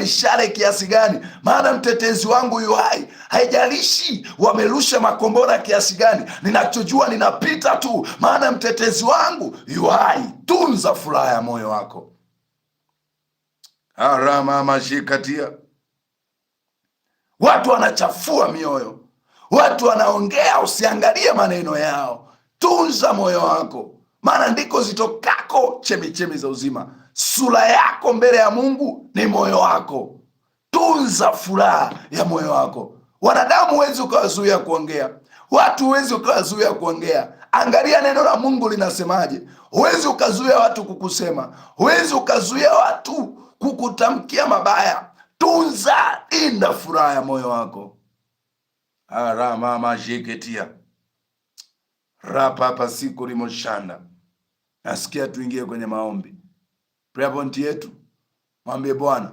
mishale kiasi gani, maana mtetezi wangu yu hai. Haijalishi wamerusha makombora kiasi gani, ninachojua ninapita tu, maana mtetezi wangu yu hai. Tunza furaha ya moyo wako. Arama mashikatia. Watu wanachafua mioyo, watu wanaongea, usiangalie maneno yao. Tunza moyo wako, maana ndiko zitokako chemichemi za uzima. Sura yako mbele ya Mungu ni moyo wako. Tunza furaha ya moyo wako. Wanadamu huwezi ukawazuia kuongea, watu huwezi ukawazuia kuongea. Angalia neno la Mungu linasemaje. Huwezi ukazuia watu kukusema, huwezi ukazuia watu kukutamkia mabaya. Tunza, linda furaha ya moyo wako. Arama majiketia rapa pasiku limoshanda. Nasikia tuingie kwenye maombi. Prayer point yetu, mwambie Bwana,